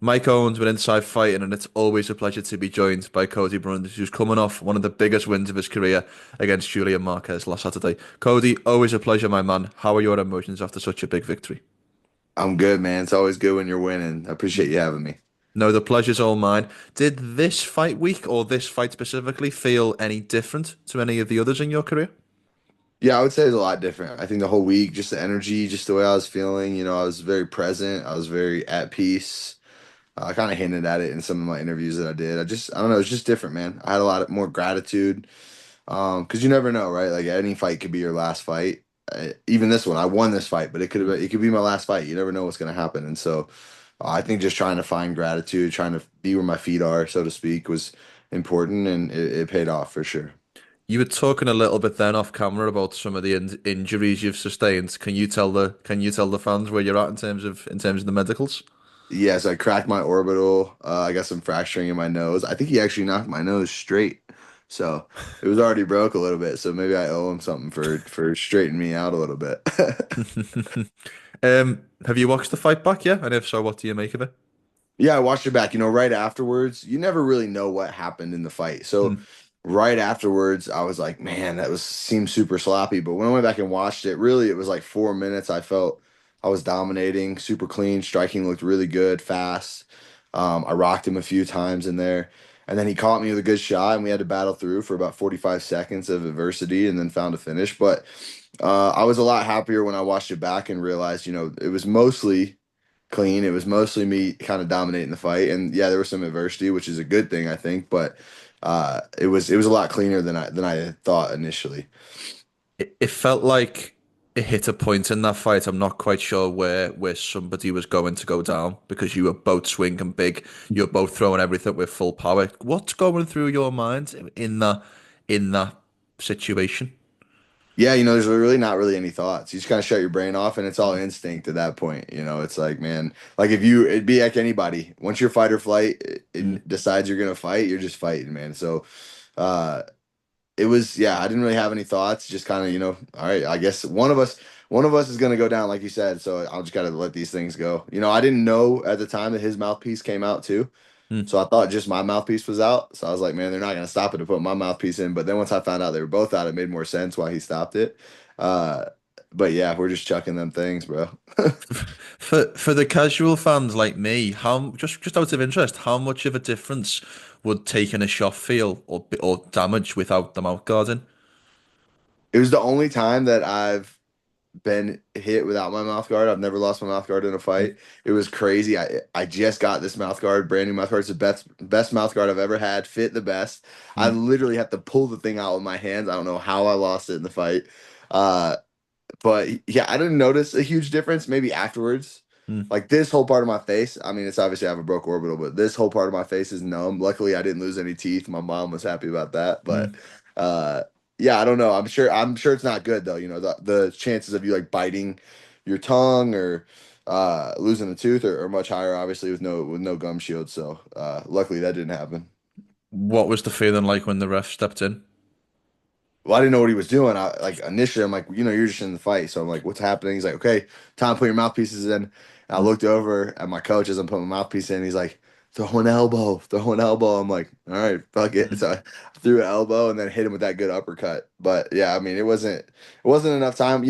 Mike Owens with Inside Fighting, and it's always a pleasure to be joined by Cody Brundage, who's coming off one of the biggest wins of his career against Julian Marquez last Saturday. Cody, always a pleasure, my man. How are your emotions after such a big victory? I'm good, man. It's always good when you're winning. I appreciate you having me. No, the pleasure's all mine. Did this fight week, or this fight specifically, feel any different to any of the others in your career? Yeah, I would say it's a lot different. I think the whole week, just the energy, just the way I was feeling, I was very present. I was very at peace. I kind of hinted at it in some of my interviews that I did. I don't know, it's just different, man. I had a lot more gratitude. Because you never know, right? Like any fight could be your last fight. Even this one, I won this fight, but it could be my last fight. You never know what's going to happen. And so I think just trying to find gratitude, trying to be where my feet are, so to speak, was important and it paid off for sure. You were talking a little bit then off camera about some of the injuries you've sustained. Can you tell the fans where you're at in terms of the medicals? Yes, I cracked my orbital. I got some fracturing in my nose. I think he actually knocked my nose straight. So it was already broke a little bit. So maybe I owe him something for straightening me out a little bit. Have you watched the fight back yet? And if so, what do you make of it? Yeah, I watched it back. Right afterwards, you never really know what happened in the fight. So Mm. right afterwards, I was like, man, that was seemed super sloppy. But when I went back and watched it, really, it was like 4 minutes. I felt I was dominating, super clean. Striking looked really good, fast. I rocked him a few times in there. And then he caught me with a good shot, and we had to battle through for about 45 seconds of adversity and then found a finish. But I was a lot happier when I watched it back and realized, it was mostly clean. It was mostly me kind of dominating the fight, and yeah, there was some adversity, which is a good thing, I think. But it was a lot cleaner than I had thought initially. It felt like it hit a point in that fight. I'm not quite sure where somebody was going to go down because you were both swinging big. You're both throwing everything with full power. What's going through your mind in that situation? Yeah, there's really not really any thoughts. You just kind of shut your brain off, and it's all instinct at that point. It's like, man, like it'd be like anybody. Once your fight or flight Mm. it decides you're gonna fight, you're just fighting, man. So, uh, it was, yeah, I didn't really have any thoughts. Just kind of, all right, I guess one of us is gonna go down, like you said. So I'll just gotta let these things go. I didn't know at the time that his mouthpiece came out too. Mm. So I thought just my mouthpiece was out. So I was like, man, they're not gonna stop it to put my mouthpiece in. But then once I found out they were both out, it made more sense why he stopped it. Uh, but yeah, we're just chucking them things, bro. For the casual fans like me, how just out of interest, how much of a difference would taking a shot feel or damage without the mouth guard in? It was the only time that I've been hit without my mouth guard. I've never lost my mouth guard in a fight. It was crazy. I just got this mouth guard, brand new mouth guard. It's the best mouth guard I've ever had. Fit the best. I Mm. literally have to pull the thing out with my hands. I don't know how I lost it in the fight. Uh, but yeah, I didn't notice a huge difference. Maybe afterwards. Mm. Like this whole part of my face, I mean, it's obviously I have a broke orbital, but this whole part of my face is numb. Luckily, I didn't lose any teeth. My mom was happy about that. But Mm. uh, yeah, I don't know. I'm sure it's not good though. The chances of you like biting your tongue or losing a tooth are much higher, obviously, with no gum shield. So luckily that didn't happen. What was the feeling like when the ref stepped in? Well, I didn't know what he was doing. I like initially I'm like, you're just in the fight. So I'm like, what's happening? He's like, okay, time to put your mouthpieces in. And I Mm. looked over at my coach as I'm putting my mouthpiece in. He's like, throw an elbow, throw an elbow. I'm like, all right, fuck it. Mm. So I threw an elbow and then hit him with that good uppercut. But yeah, I mean, it wasn't enough time.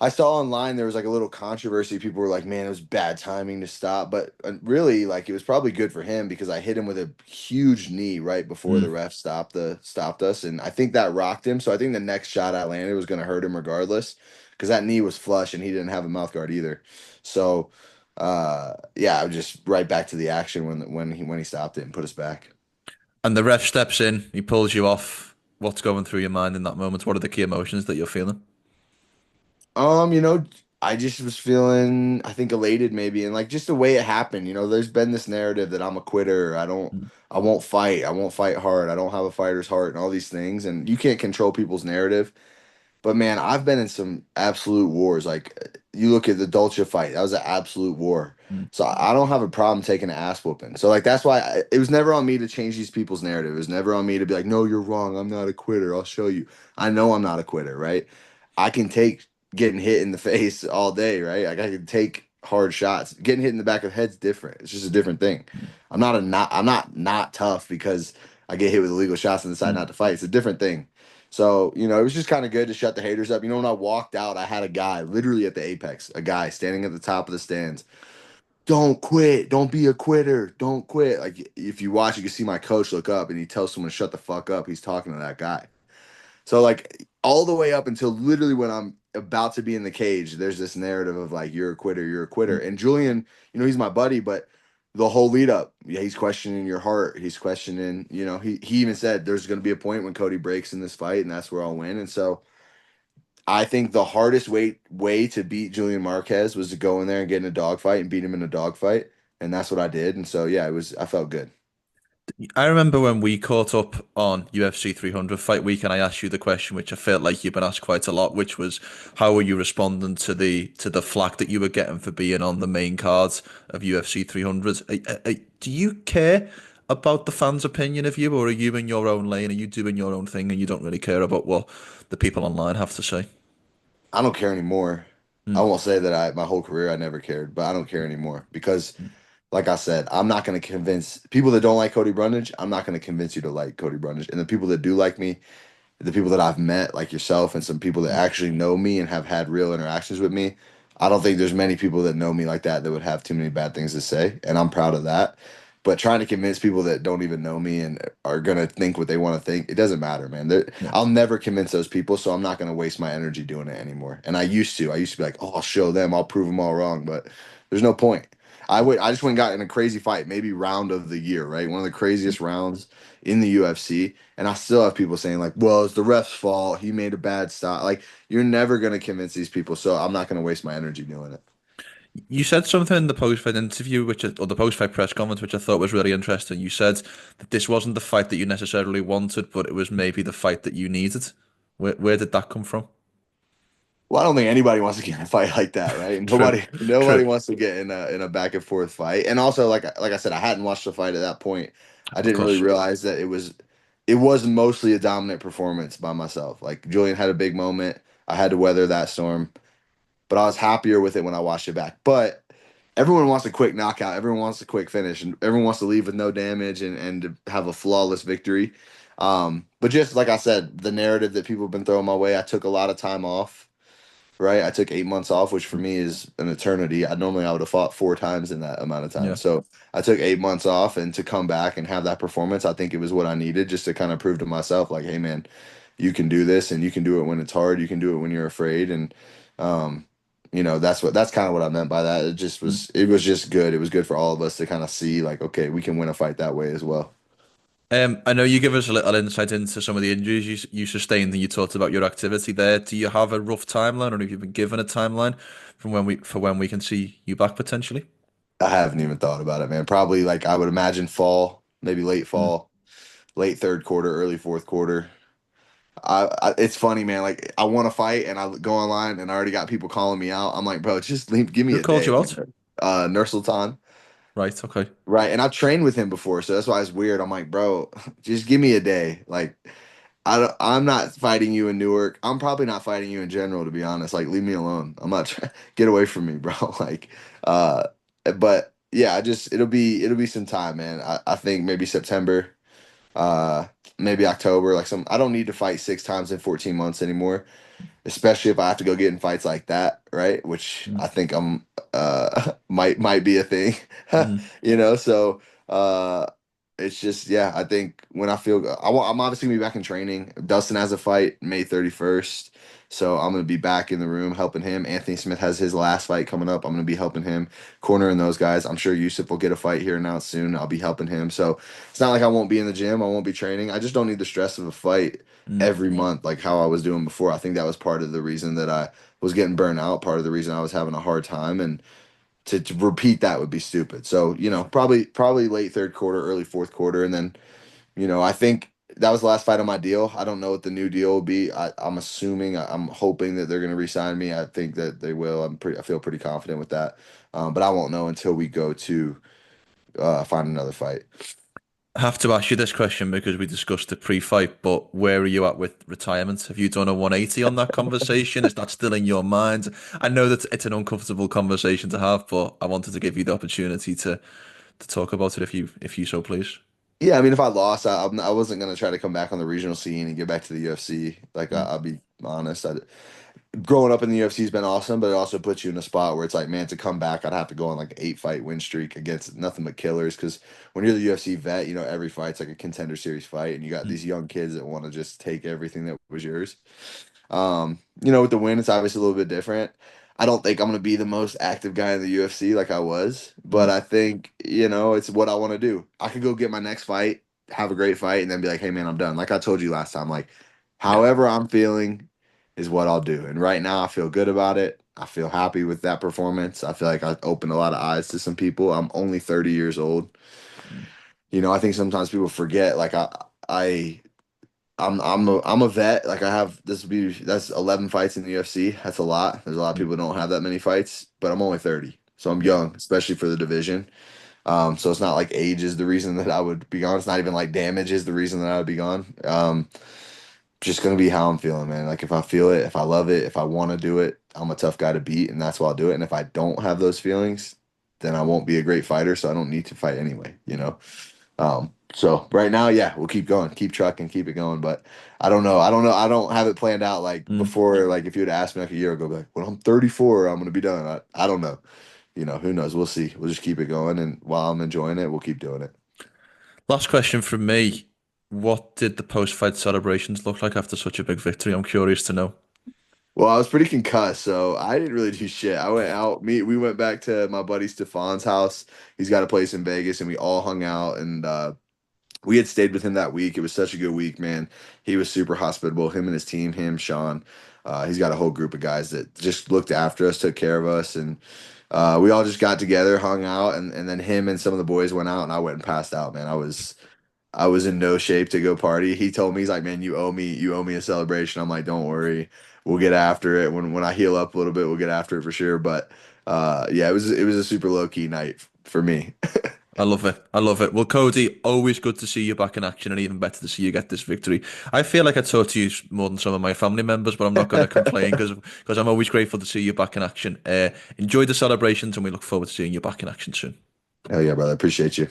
I saw online there was like a little controversy. People were like, "Man, it was bad timing to stop," but really, like it was probably good for him because I hit him with a huge knee right before the Mm. ref stopped us, and I think that rocked him. So I think the next shot I landed was going to hurt him regardless because that knee was flush and he didn't have a mouth guard either. So, yeah, I was just right back to the action when he stopped it and put us back. And the ref steps in, he pulls you off. What's going through your mind in that moment? What are the key emotions that you're feeling? I just was feeling, I think, elated maybe, and like just the way it happened. There's been this narrative that I'm a quitter. Mm. I won't fight. I won't fight hard. I don't have a fighter's heart, and all these things. And you can't control people's narrative. But man, I've been in some absolute wars. Like you look at the Dolce fight, that was an absolute war. Mm. So I don't have a problem taking an ass whooping. So like that's why it was never on me to change these people's narrative. It was never on me to be like, no, you're wrong. I'm not a quitter. I'll show you. I know I'm not a quitter, right? I can take getting hit in the face all day, right? Like I can take hard shots. Getting hit in the back of the head's different. It's just a different thing. I'm not tough because I get hit with illegal shots and decide Mm. not to fight. It's a different thing. So, it was just kind of good to shut the haters up. When I walked out, I had a guy literally at the apex, a guy standing at the top of the stands. Don't quit. Don't be a quitter. Don't quit. Like if you watch, you can see my coach look up and he tells someone to shut the fuck up. He's talking to that guy. So like all the way up until literally when I'm about to be in the cage, there's this narrative of like you're a quitter, you're a quitter. Mm. And Julian, he's my buddy, but the whole lead up, yeah, he's questioning your heart. He's questioning, he even said there's going to be a point when Cody breaks in this fight, and that's where I'll win. And so I think the hardest way to beat Julian Marquez was to go in there and get in a dogfight and beat him in a dogfight, and that's what I did. And so yeah, I felt good. I remember when we caught up on UFC 300 fight week, and I asked you the question, which I felt like you've been asked quite a lot, which was how were you responding to the flack that you were getting for being on the main cards of UFC 300? Do you care about the fans' opinion of you, or are you in your own lane? Are you doing your own thing, and you don't really care about what the people online have to say? I don't care anymore. I Mm, won't say that my whole career I never cared, but I don't care anymore because mm, like I said, I'm not going to convince people that don't like Cody Brundage. I'm not going to convince you to like Cody Brundage. And the people that do like me, the people that I've met, like yourself, and some people that mm. actually know me and have had real interactions with me, I don't think there's many people that know me like that would have too many bad things to say. And I'm proud of that. But trying to convince people that don't even know me and are going to think what they want to think, it doesn't matter, man. Yeah. I'll never convince those people. So I'm not going to waste my energy doing it anymore. And I used to. I used to be like, oh, I'll show them. I'll prove them all wrong. But there's no point. I just went and got in a crazy fight, maybe round of the year, right? One of the craziest rounds in the UFC. And I still have people saying, like, well, it's the ref's fault. He made a bad stop. Like, you're never going to convince these people. So I'm not going to waste my energy doing it. You said something in the post-fight interview, or the post-fight press conference, which I thought was really interesting. You said that this wasn't the fight that you necessarily wanted, but it was maybe the fight that you needed. Where did that come from? Well, I don't think anybody wants to get in a fight like that, right? True, Nobody true, wants to get in a back and forth fight. And also, like I said, I hadn't watched the fight at that point. I of didn't really course. realize that it was mostly a dominant performance by myself. Like Julian had a big moment. I had to weather that storm, but I was happier with it when I watched it back. But everyone wants a quick knockout. Everyone wants a quick finish, and everyone wants to leave with no damage and to have a flawless victory. But just like I said, the narrative that people have been throwing my way, I took a lot of time off. Right, I took 8 months off, which for me is an eternity. I would have fought 4 times in that amount of time. Yeah. So I took 8 months off, and to come back and have that performance, I think it was what I needed just to kind of prove to myself, like, hey man, you can do this, and you can do it when it's hard. You can do it when you're afraid, and um, that's kind of what I meant by that. It was just good. It was good for all of us to kind of see, like, okay, we can win a fight that way as well. I know you give us a little insight into some of the injuries you sustained, and you talked about your activity there. Do you have a rough timeline, or have you been given a timeline from when we can see you back potentially? I haven't even thought about it, man. Probably like I would imagine fall, maybe late Mm. fall, late third quarter, early fourth quarter. It's funny, man. Like I want to fight, and I go online, and I already got people calling me out. I'm like, bro, just give me Who a called day. you Like, out? Nursulton, Right. Okay. right? And I've trained with him before, so that's why it's weird. I'm like, bro, just give me a day. Like, I'm not fighting you in Newark. I'm probably not fighting you in general, to be honest. Like, leave me alone. I'm not trying. Get away from me, bro. Like, uh, but yeah, it'll be some time, man. I think maybe September, uh, maybe October. Like some, I don't need to fight 6 times in 14 months anymore, especially if I have to go get in fights like that, right? Which Mm. I think I'm might be a thing, Mm. So uh it's just yeah, I think when I feel I'm obviously gonna be back in training. Dustin has a fight May 31st. So I'm gonna be back in the room helping him. Anthony Smith has his last fight coming up. I'm gonna be helping him, cornering those guys. I'm sure Yusuf will get a fight here now soon. I'll be helping him. So it's not like I won't be in the gym, I won't be training. I just don't need the stress of a fight Mm. every month like how I was doing before. I think that was part of the reason that I was getting burnt out, part of the reason I was having a hard time, and to repeat that would be stupid. So, probably late third quarter, early fourth quarter, and then, I think that was the last fight on my deal. I don't know what the new deal will be. I'm assuming, I'm hoping that they're going to re-sign me. I think that they will. I feel pretty confident with that. But I won't know until we go to find another fight. I have to ask you this question because we discussed it pre-fight, but where are you at with retirement? Have you done a 180 on that conversation? Is that still in your mind? I know that it's an uncomfortable conversation to have, but I wanted to give you the opportunity to talk about it if you so please. Yeah, I mean, if I lost, I wasn't gonna try to come back on the regional scene and get back to the UFC. Like, Mm, I'll be honest. Growing up in the UFC has been awesome, but it also puts you in a spot where it's like, man, to come back, I'd have to go on like an 8 fight win streak against nothing but killers. Because when you're the UFC vet, you know every fight's like a contender series fight, and you got mm, these young kids that want to just take everything that was yours. With the win, it's obviously a little bit different. I don't think I'm gonna be the most active guy in the UFC like I was, but mm. I think, it's what I want to do. I could go get my next fight, have a great fight, and then be like, hey man, I'm done. Like I told you last time, like Yeah. however I'm feeling is what I'll do. And right now I feel good about it. I feel happy with that performance. I feel like I opened a lot of eyes to some people. I'm only 30 years old. Mm, I think sometimes people forget like I I'm a vet. Like I have that's 11 fights in the UFC. That's a lot. There's a lot of mm. people who don't have that many fights, but I'm only 30. So I'm Yeah. young, especially for the division. So it's not like age is the reason that I would be gone. It's not even like damage is the reason that I would be gone. Just gonna be how I'm feeling, man. Like if I feel it, if I love it, if I want to do it, I'm a tough guy to beat, and that's why I'll do it. And if I don't have those feelings, then I won't be a great fighter, so I don't need to fight anyway. So right now, yeah, we'll keep going, keep trucking, keep it going. But I don't know. I don't know. I don't have it planned out like Mm. before. Like if you had asked me like a year ago, like when I'm 34, I'm gonna be done. I don't know. Who knows? We'll see. We'll just keep it going, and while I'm enjoying it, we'll keep doing it. Last question from me. What did the post-fight celebrations look like after such a big victory? I'm curious to know. Well, I was pretty concussed, so I didn't really do shit. I went out. We went back to my buddy Stefan's house. He's got a place in Vegas, and we all hung out. And we had stayed with him that week. It was such a good week, man. He was super hospitable. Him and his team, him, Sean. He's got a whole group of guys that just looked after us, took care of us, and we all just got together, hung out, and then him and some of the boys went out, and I went and passed out, man. I was in no shape to go party. He told me, he's like, man, you owe me a celebration. I'm like, don't worry, we'll get after it. When I heal up a little bit, we'll get after it for sure. But yeah, it was a super low key night for me. I love it. I love it. Well, Cody, always good to see you back in action and even better to see you get this victory. I feel like I talk to you more than some of my family members, but I'm not going to complain because I'm always grateful to see you back in action. Enjoy the celebrations and we look forward to seeing you back in action soon. Hell yeah, brother. Appreciate you.